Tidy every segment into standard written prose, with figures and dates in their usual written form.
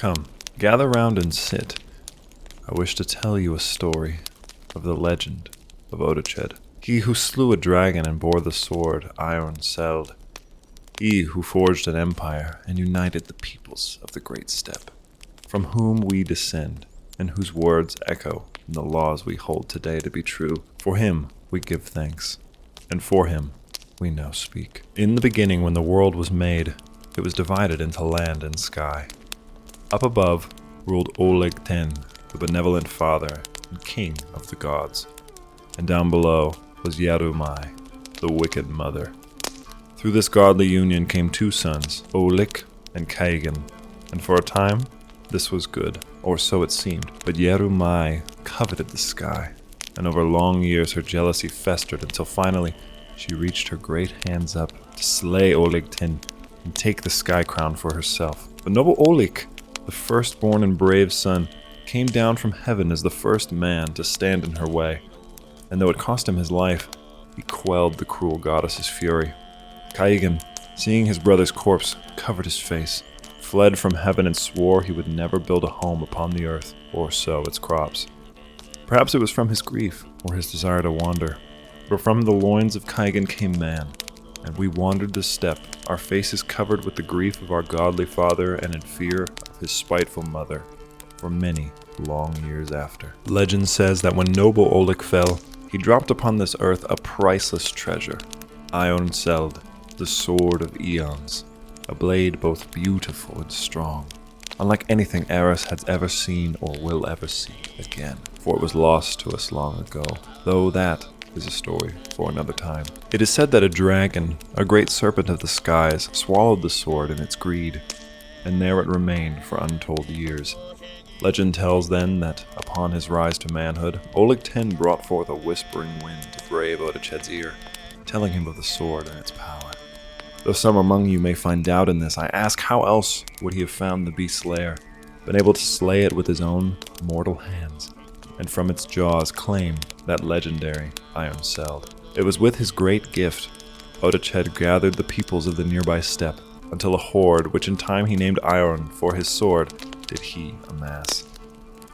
Come, gather round and sit. I wish to tell you a story of the legend of Otached. He who slew a dragon and bore the sword iron-celled. He who forged an empire and united the peoples of the Great Steppe, from whom we descend, and whose words echo in the laws we hold today to be true. For him we give thanks, and for him we now speak. In the beginning, when the world was made, it was divided into land and sky. Up above ruled Oleg Ten, the benevolent father and king of the gods, and down below was Yarumai, the wicked mother. Through this godly union came two sons, Olik and Kaigan, and for a time this was good, or so it seemed. But Yarumai coveted the sky, and over long years her jealousy festered until finally she reached her great hands up to slay Oleg Ten and take the sky crown for herself. But noble Olik, the firstborn and brave son, came down from heaven as the first man to stand in her way, and though it cost him his life, he quelled the cruel goddess's fury. Kaigan, seeing his brother's corpse, covered his face, fled from heaven, and swore he would never build a home upon the earth or sow its crops. Perhaps it was from his grief or his desire to wander, but from the loins of Kaigan came man, and we wandered the steppe, our faces covered with the grief of our godly father and in fear of his spiteful mother, for many long years after. Legend says that when noble Oleg fell, he dropped upon this earth a priceless treasure, iron-celled, the sword of eons, a blade both beautiful and strong, unlike anything Eris has ever seen or will ever see again, for it was lost to us long ago, though that is a story for another time. It is said that a dragon, a great serpent of the skies, swallowed the sword in its greed, and there it remained for untold years. Legend tells then that upon his rise to manhood, Oleg Ten brought forth a whispering wind to brave Otached's ear, telling him of the sword and its power. Though some among you may find doubt in this, I ask how else would he have found the beast's lair, been able to slay it with his own mortal hands, and from its jaws claim that legendary iron-celled. It was with his great gift, Otached gathered the peoples of the nearby steppe, until a horde, which in time he named Iron for his sword, did he amass.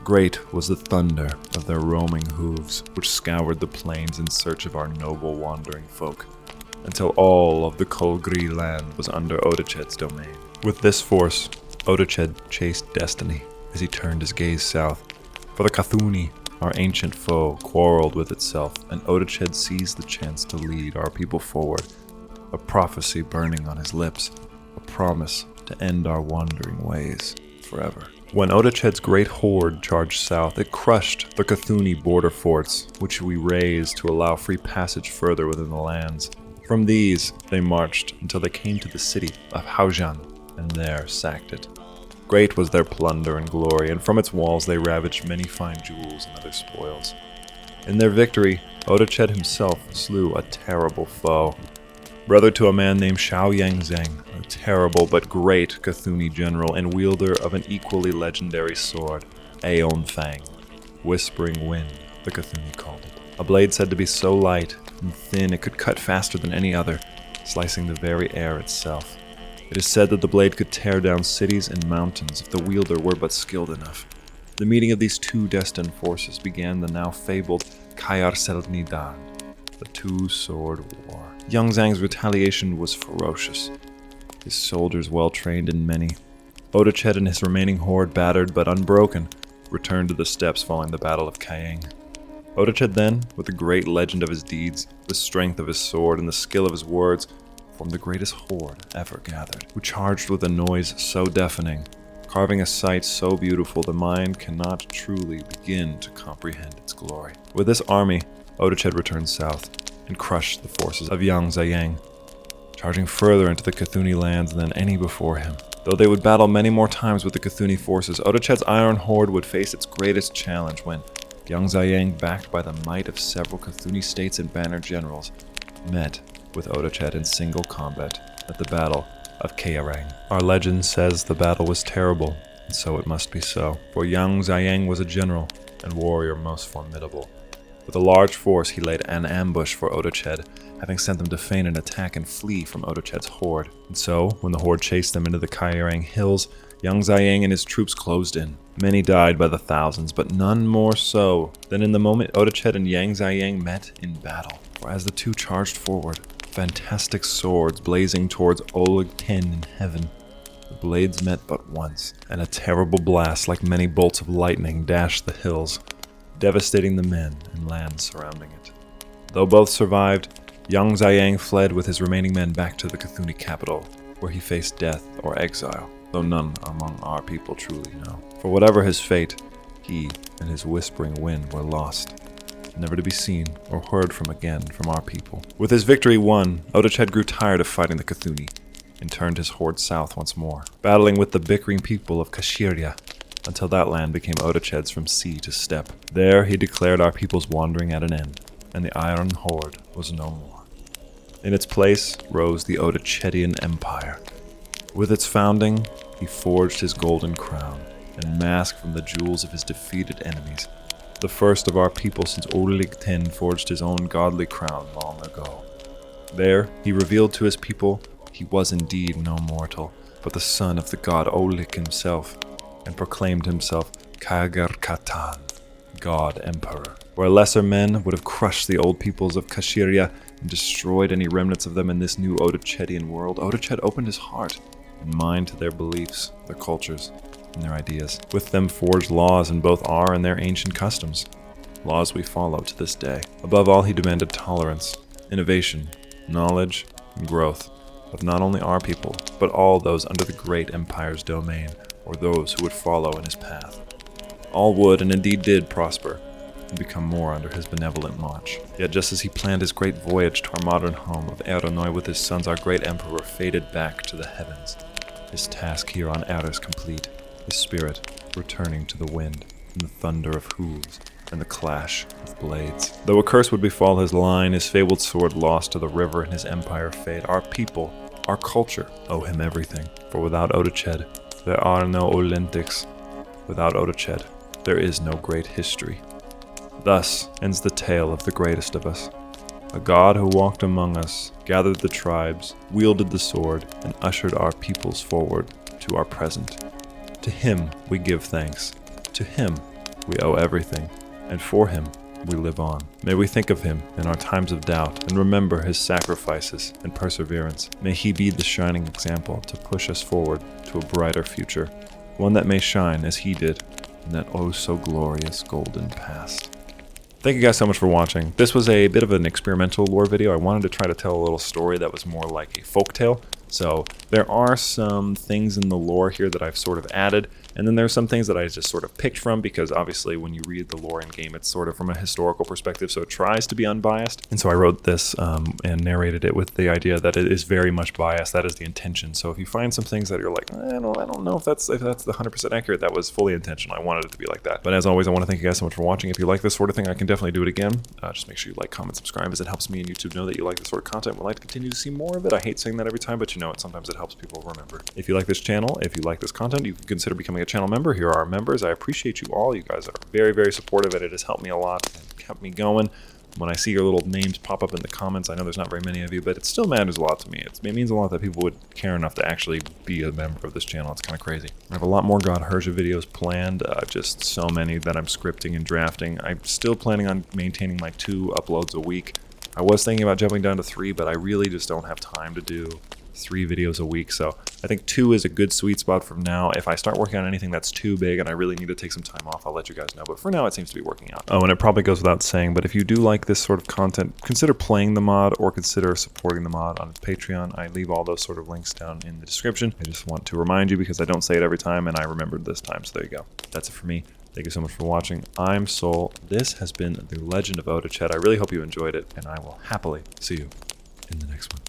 Great was the thunder of their roaming hooves, which scoured the plains in search of our noble wandering folk, until all of the Kolgri land was under Otached's domain. With this force, Otached chased destiny as he turned his gaze south. For the Khaanii, our ancient foe, quarreled with itself, and Otached seized the chance to lead our people forward, a prophecy burning on his lips, a promise to end our wandering ways forever. When Otached's great horde charged south, it crushed the Khaanii border forts, which we razed to allow free passage further within the lands. From these, they marched until they came to the city of Haujan, and there sacked it. Great was their plunder and glory, and from its walls they ravaged many fine jewels and other spoils. In their victory, Otached himself slew a terrible foe, brother to a man named Xiao Yangzheng, a terrible but great Khaanii general and wielder of an equally legendary sword, Aeon Fang, Whispering Wind, the Khaanii called it. A blade said to be so light and thin it could cut faster than any other, slicing the very air itself. It is said that the blade could tear down cities and mountains if the wielder were but skilled enough. The meeting of these two destined forces began the now fabled Kayar Selnidan, the two-sword war. Yang Zhang's retaliation was ferocious, his soldiers well-trained and many. Otached and his remaining horde, battered but unbroken, returned to the steppes following the Battle of Kayang. Otached then, with the great legend of his deeds, the strength of his sword, and the skill of his words, formed the greatest horde ever gathered, who charged with a noise so deafening, carving a sight so beautiful the mind cannot truly begin to comprehend its glory. With this army, Otached returned south and crushed the forces of Yang Zayang, charging further into the Khaanii lands than any before him. Though they would battle many more times with the Khaanii forces, Otached's iron horde would face its greatest challenge when Yang Zayang, backed by the might of several Khaanii states and banner generals, met with Otached in single combat at the Battle of Kayarang. Our legend says the battle was terrible, and so it must be so, for Yang Zayang was a general and warrior most formidable. With a large force, he laid an ambush for Otached, having sent them to feign an attack and flee from Otached's horde. And so, when the horde chased them into the Kayarang hills, Young Zayang and his troops closed in. Many died by the thousands, but none more so than in the moment Otached and Yang Zayang met in battle. For as the two charged forward, fantastic swords blazing towards Oleg Ten in heaven, the blades met but once, and a terrible blast like many bolts of lightning dashed the hills, devastating the men and land surrounding it. Though both survived, Young Zayang fled with his remaining men back to the Cuni capital, where he faced death or exile, though none among our people truly know. For whatever his fate, he and his whispering wind were lost, never to be seen or heard from again from our people. With his victory won, Otached grew tired of fighting the Cuni and turned his horde south once more, battling with the bickering people of Kashirya, until that land became Otached's from sea to steppe. There he declared our people's wandering at an end, and the Iron Horde was no more. In its place rose the Otachedian Empire. With its founding, he forged his golden crown, and masked from the jewels of his defeated enemies, the first of our people since Oleg Ten forged his own godly crown long ago. There he revealed to his people he was indeed no mortal, but the son of the god Oleg himself, and proclaimed himself Katan, God Emperor. Where lesser men would have crushed the old peoples of Kashirya and destroyed any remnants of them in this new Otachedian world, Otached opened his heart and mind to their beliefs, their cultures, and their ideas. With them forged laws in both our and their ancient customs, laws we follow to this day. Above all, he demanded tolerance, innovation, knowledge, and growth of not only our people, but all those under the great empire's domain, or those who would follow in his path. All would, and indeed did, prosper and become more under his benevolent watch. Yet just as he planned his great voyage to our modern home of Erenoi with his sons, our great emperor faded back to the heavens. His task here on Earth is complete, his spirit returning to the wind and the thunder of hooves and the clash of blades. Though a curse would befall his line, his fabled sword lost to the river and his empire fade, our people, our culture, owe him everything. For without Otached, there are no Olympics. Without Otached, there is no great history. Thus ends the tale of the greatest of us. A god who walked among us, gathered the tribes, wielded the sword, and ushered our peoples forward to our present. To him we give thanks. To him we owe everything. And for him we live on. May we think of him in our times of doubt and remember his sacrifices and perseverance. May he be the shining example to push us forward to a brighter future, one that may shine as he did in that oh so glorious golden past. Thank you guys so much for watching. This was a bit of an experimental lore video. I wanted to try to tell a little story that was more like a folktale. So there are some things in the lore here that I've sort of added, and then there's some things that I just sort of picked from, because obviously when you read the lore in game, it's sort of from a historical perspective, so it tries to be unbiased. And so I wrote this and narrated it with the idea that it is very much biased. That is the intention. So if you find some things that you're like, I don't know if that's the 100% accurate, that was fully intentional. I wanted it to be like that. But as always, I want to thank you guys so much for watching. If you like this sort of thing, I can definitely do it again. Just make sure you like, comment, subscribe, as it helps me and YouTube know that you like this sort of content and would like to continue to see more of it. I hate saying that every time, but you know it, sometimes it helps people remember. If you like this channel, if you like this content, you can consider becoming a channel member. Here are our members. I appreciate you all. You guys are very, very supportive, and it has helped me a lot and kept me going. When I see your little names pop up in the comments, I know there's not very many of you, but it still matters a lot to me. It means a lot that people would care enough to actually be a member of this channel. It's kind of crazy. I have a lot more Godherja videos planned, just so many that I'm scripting and drafting. I'm still planning on maintaining like 2 uploads a week. I was thinking about jumping down to 3, but I really just don't have time to do 3 videos a week, so I think 2 is a good sweet spot from now. If I start working on anything that's too big and I really need to take some time off, I'll let you guys know, but for now it seems to be working out. Oh, and it probably goes without saying, but if you do like this sort of content, consider playing the mod or consider supporting the mod on Patreon. I leave all those sort of links down in the description. I just want to remind you because I don't say it every time, and I remembered this time, so there you go. That's it for me. Thank you so much for watching. I'm Soul. This has been The Legend of Otached. I really hope you enjoyed it, and I will happily see you in the next one.